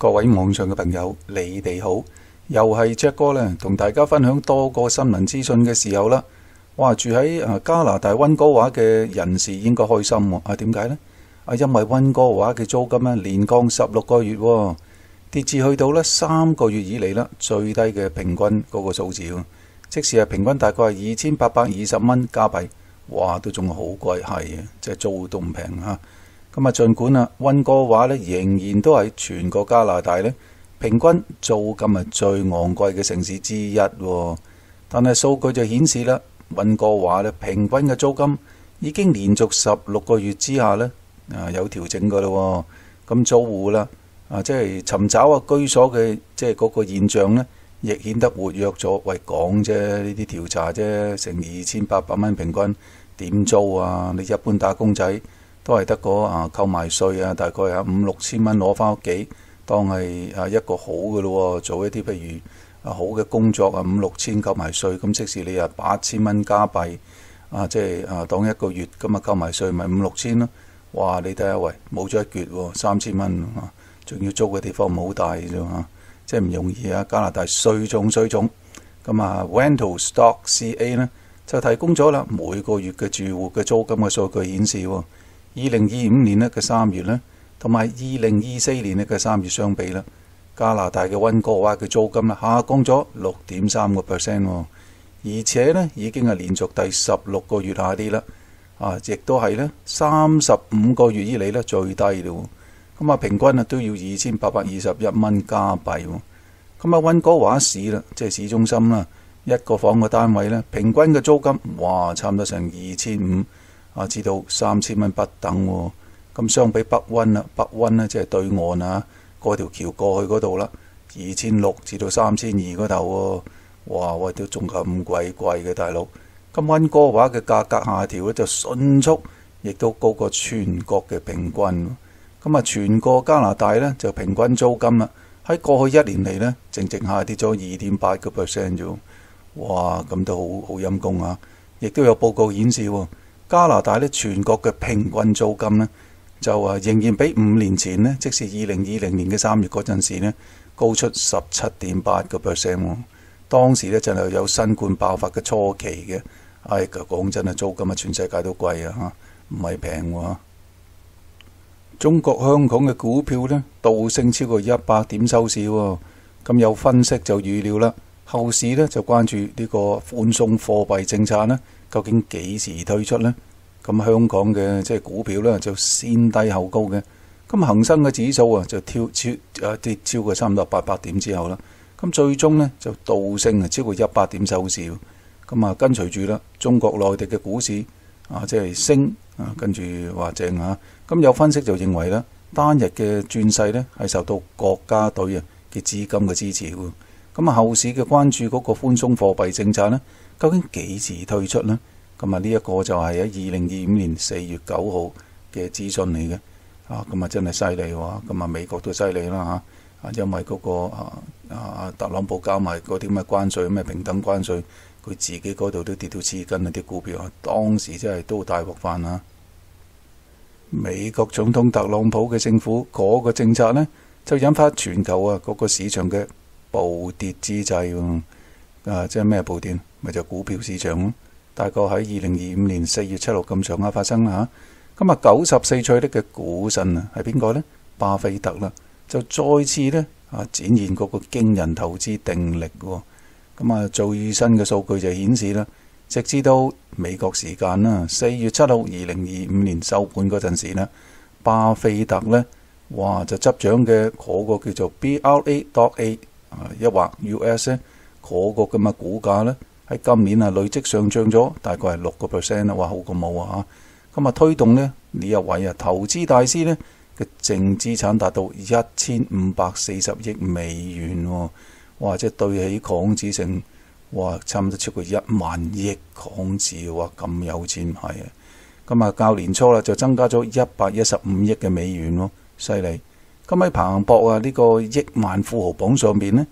各位網上嘅朋友，你哋好，又係 Jack 哥咧，同大家分享多個新聞資訊嘅時候啦。哇，住喺加拿大溫哥華嘅人士應該開心喎。點解呢？因為溫哥華嘅租金咧連降16個月，跌至去到咧3個月以嚟啦最低嘅平均嗰個數字喎。即使係平均大概係2820蚊加幣，哇，都仲係好貴，係啊，即係租都唔平嚇。咁儘管溫哥華咧仍然都係全個加拿大咧平均租金係最昂貴嘅城市之一，但係數據就顯示啦，溫哥華咧平均嘅租金已經連續16個月之下咧有調整噶啦。咁租戶啦即係尋找居所嘅即係嗰個現象咧，亦顯得活躍咗。喂，講啫，呢啲調查啫，成2800蚊平均點租啊？你一般打工仔都係得個購埋稅大概5-6千蚊攞翻屋企，當係一個好嘅咯。做一啲譬如好嘅工作5-6千購埋稅，咁即使你8000蚊加幣即係當一個月咁購埋稅咪5-6千咯。哇！你睇下，喂，冇咗一橛3000蚊仲要租嘅地方唔好大啫即係唔容易加拿大稅重咁Rentalstock.ca 呢就提供咗啦每個月嘅住戶嘅租金嘅數據顯示，2025年嘅3月呢同埋2024年嘅3月相比啦，加拿大嘅溫哥華嘅租金下降咗6.3%，而且呢已經係連續第16個月下跌啦，亦都係呢35個月以嚟呢最低咯。咁平均都要2821蚊加幣。咁溫哥華市啦，即係市中心啦，一個房嘅單位呢平均嘅租金哇差唔多成2500至到3000蚊不等。咁相比北溫呢即係對岸嗰條橋過去嗰度啦，2600至到3200嗰頭哇，喂，都仲咁鬼貴嘅大佬。咁溫哥華嘅價格下調就迅速，亦都高過全國嘅平均。咁全個加拿大呢就平均租金啦，喺過去1年嚟呢淨下跌咗2.8% 啫。哇，咁都好陰功啊！亦都有報告顯示，加拿大呢全國嘅平均租金呢就仍然比5年前呢，即是2020年嘅3月嗰陣時呢高出17.8%。當時呢真係有新冠爆發嘅初期嘅。講真租金全世界都貴唔係平喎。中國香港嘅股票呢倒升超過100點收市喎。咁有分析就預料啦，後市呢就關注呢個寬鬆貨幣政策呢究竟幾時推出呢？咁香港嘅即係股票呢就先低後高嘅。咁恒生嘅指數就跌超過差唔多800點之後啦，咁最終呢就倒升超過100點收市。咁跟隨住啦，中國內地嘅股市即係升跟住話正咁有分析就認為咧，單日嘅轉勢呢係受到國家隊嘅資金嘅支持喎。咁後市嘅關注嗰個寬鬆貨幣政策呢，究竟幾時推出呢？咁呢一個就係喺2025年4月9號嘅資訊嚟嘅。咁真係犀利喎。咁美國都犀利啦因為嗰個特朗普交埋嗰啲咩關稅咩平等關稅，佢自己嗰度都跌到黐筋啲股票當時真係都大鑊飯美國總統特朗普嘅政府嗰個政策呢，就引發全球嗰個市場嘅暴跌之際即係咩暴跌？咪就股票市場咯。大概喺2025年4月7號咁上下發生啦咁94歲嘅股神係邊個呢？巴菲特啦，就再次呢展現嗰個驚人投資定力喎。咁最新嘅數據就顯示啦，直至到美國時間4月7號2025年收盤嗰陣時呢，巴菲特呢就執掌嘅嗰個叫做 BRA.A 一或 US 呢嗰個咁嘅股價呢，喺今年累積上漲咗大概係6%啦，好過冇咁推動呢一位投資大師呢嘅淨資產達到1540億美元喎。或者對起港紙成差唔多超過1萬億港紙，咁有錢係咁較年初啦就增加咗115億嘅美元喎，犀利。咁喺彭博呢個億萬富豪榜上邊呢，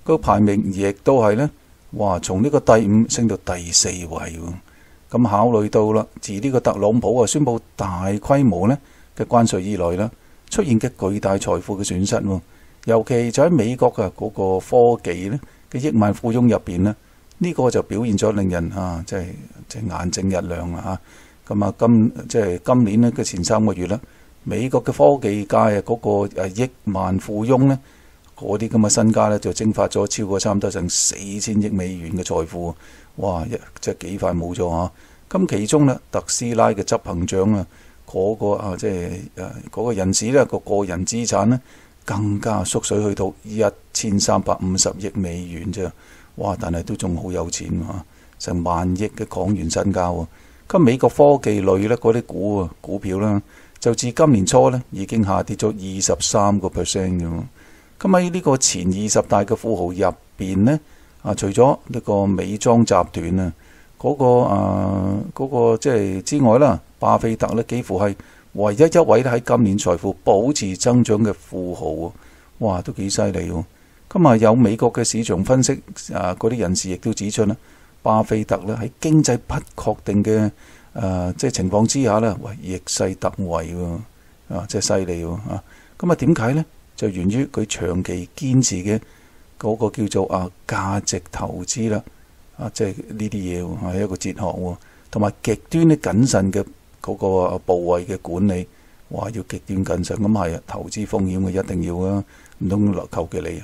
個排名亦都係呢從呢個第5升到第4位喎。咁考慮到啦，自呢個特朗普宣布大規模呢嘅關稅以來啦，出現嘅巨大財富嘅損失尤其就喺美國嘅嗰個科技咧嘅億萬富翁入邊咧，呢個就表現咗令人即係眼睛一亮啦嚇。咁今年咧嘅前3個月啦，美國嘅科技界嗰個億萬富翁咧，嗰啲咁嘅身家咧就蒸發咗超過差唔多成4000億美元嘅財富，哇！即係幾快冇咗嚇。咁其中咧，特斯拉嘅執行長嗰個人士咧個人資產咧更加縮水去到1350億美元啫，哇！但係都仲好有錢啊，成萬億嘅港元身家喎。咁美國科技類咧嗰啲股票啦，就自今年初咧已經下跌咗23%嘅。咁喺呢個前20大嘅富豪入邊呢，除咗呢個美莊集團嗰個即係之外啦，巴菲特咧幾乎係唯一一位咧喺今年財富保持增長嘅富豪喎，哇，都幾犀利喎！咁有美國嘅市場分析嗰啲人士亦都指出啦，巴菲特咧喺經濟不確定嘅即係情況之下咧，逆勢突圍喎，即係犀利喎！咁點解呢？就源於佢長期堅持嘅嗰個叫做價值投資啦，即係呢啲嘢係一個哲學喎，同埋極端啲謹慎嘅嗰個部位嘅管理，哇，要極端謹慎，咁係投資風險嘅一定要啊，唔通求其嚟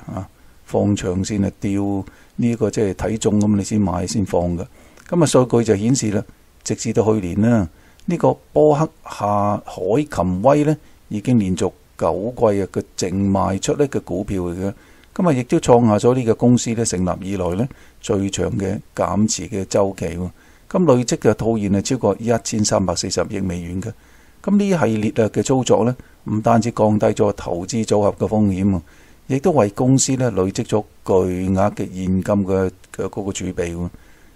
放長線釣呢個即係睇中咁你先買先放㗎。咁數據就顯示啦，直至到去年啦，呢個波克夏海琴威咧已經連續9季嘅淨賣出呢嘅股票嚟嘅，咁亦都創下咗呢個公司咧成立以來咧最長嘅減持嘅週期喎。咁累積嘅套現係超過1340億美元嘅。咁呢一系列嘅操作咧，唔單止降低咗投資組合嘅風險，亦都為公司咧累積咗巨額嘅現金嘅嗰個儲備喎。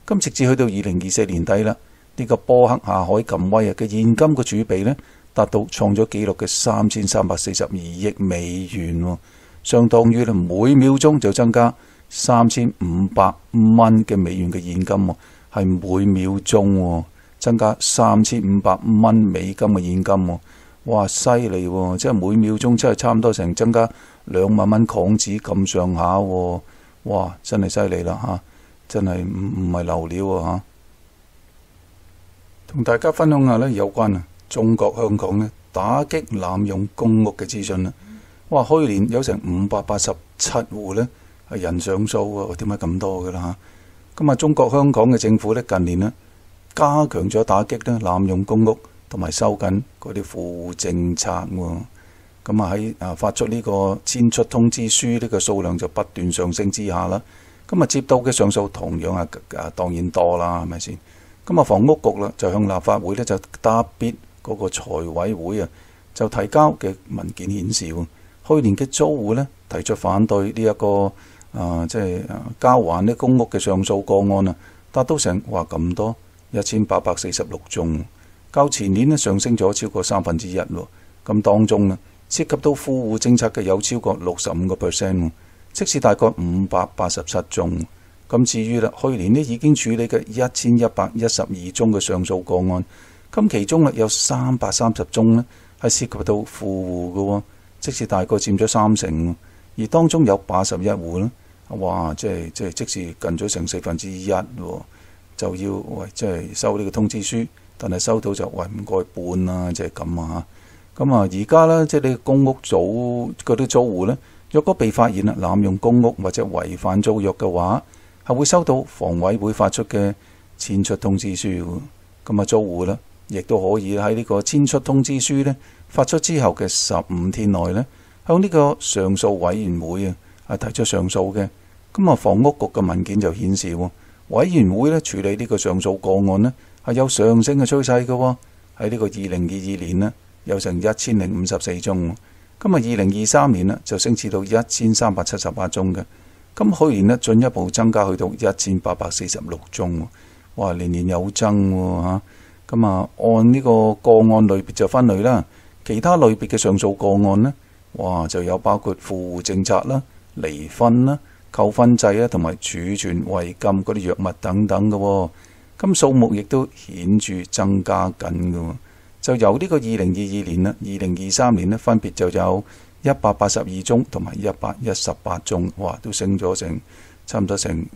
咁直至去到2024年底啦，呢個波克夏海琴威嘅現金嘅儲備咧，達到創咗紀錄嘅3342億美元，相當於每秒鐘就增加3500蚊嘅美元嘅現金，係每秒鐘增加3500蚊美金嘅現金，哇，犀利喎！即係每秒鐘真係差唔多成增加2萬蚊港紙咁上下，哇，真係犀利啦嚇！真係唔係流料喎嚇。同大家分享下有關中國香港打擊濫用公屋嘅資訊啦。哇，去年有成587戶係人上訴喎，點解咁多㗎啦嚇？咁中國香港嘅政府近年加強咗打擊濫用公屋，同埋收緊嗰啲富戶政策喎。咁喺發出呢個遷出通知書呢個數量就不斷上升之下啦，咁接到嘅上訴同樣當然多啦，係咪先？咁房屋局就向立法會就特別嗰個財委會就提交嘅文件顯示，去年嘅租戶提出反對呢一個即係交還啲公屋嘅上訴個案達到成咁多1846宗，較前年上升咗超過1/3喎。咁當中涉及到富戶政策嘅有超過65%，即是大概587宗。咁至於去年已經處理嘅1112宗嘅上訴個案，咁其中有330宗係涉及到富戶嘅，即是大概佔咗30%，而當中有81戶哇，即是近咗成1/4，就要即係收呢個通知書，但係收到就唔該半啦，即係咁啊。咁而家即係你公屋嗰啲租戶若果被發現濫用公屋或者違反租約嘅話，係會收到房委會發出嘅遷出通知書。咁租戶亦都可以喺呢個遷出通知書發出之後嘅15天內向呢個上訴委員會提出上訴嘅。咁房屋局嘅文件就顯示，委員會處理呢個上訴個案係有上升嘅趨勢嘅。喺呢個2022年有成1054宗，咁2023年就升至到1378宗嘅。咁去年進一步增加去到1846宗，哇，年年有增嚇。咁按呢個個案類別就分類啦，其他類別嘅上訴個案哇，就有包括富戶政策啦、離婚啦、扣分制同埋儲存違禁嗰啲藥物等等嘅。咁數目亦都顯著增加緊嘅。就由呢個2022年2023年分別就有182宗同埋118宗，哇，都升咗差唔多成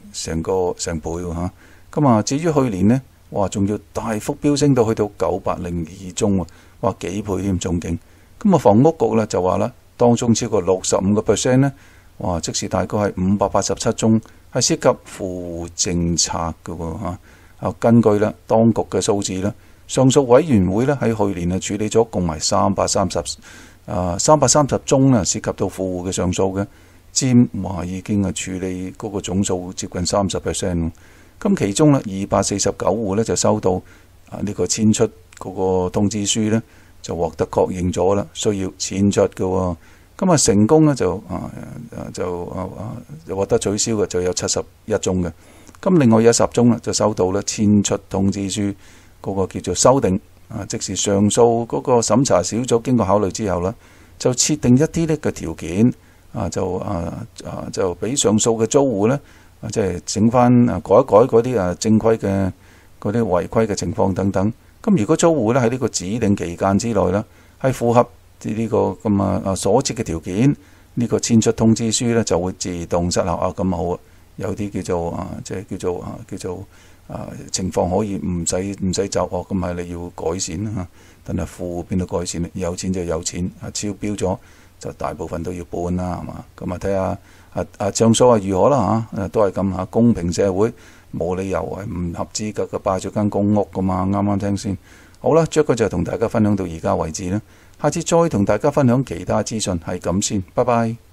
倍喎。咁啊，至於去年呢，哇，仲要大幅飆升到去到902宗喎，哇，幾倍添，仲勁。咁啊，房屋局呢就話啦，當中超過65%呢，哇，即是大概係587宗係涉及富戶政策嘅喎嚇。根據咧當局嘅數字咧，上訴委員會咧喺去年啊處理咗共埋330宗啊涉及到富戶嘅上訴嘅，佔話已經係處理嗰個總數接近30%。咁其中咧249戶咧就收到呢個遷出嗰個通知書咧，就獲得確認咗啦，需要遷出嘅喎。咁啊成功咧就獲得取消嘅就有71宗嘅。咁另外有10宗就收到咧遷出通知書嗰個叫做修訂即是上訴嗰個審查小組經過考慮之後啦，就設定一啲呢嘅條件就俾上訴嘅租戶咧即係整翻改一改嗰啲正規嘅嗰啲違規嘅情況等等。咁如果租戶咧喺呢個指定期間之內啦，係符合呢個咁所設嘅條件，呢個遷出通知書咧就會自動失效啊。咁好啊！有啲叫做情況可以唔使走哦，咁係你要改善啦嚇。但係富戶邊度改善咧？有錢就有錢，超標咗就大部分都要搬啦，係嘛？咁睇下上訴係如何啦嚇，都係咁嚇。公平社會冇理由係唔合資格嘅霸咗間公屋噶嘛。啱啱聽先好啦，Jack就同大家分享到而家為止啦。下次再同大家分享其他資訊，係咁先，拜拜。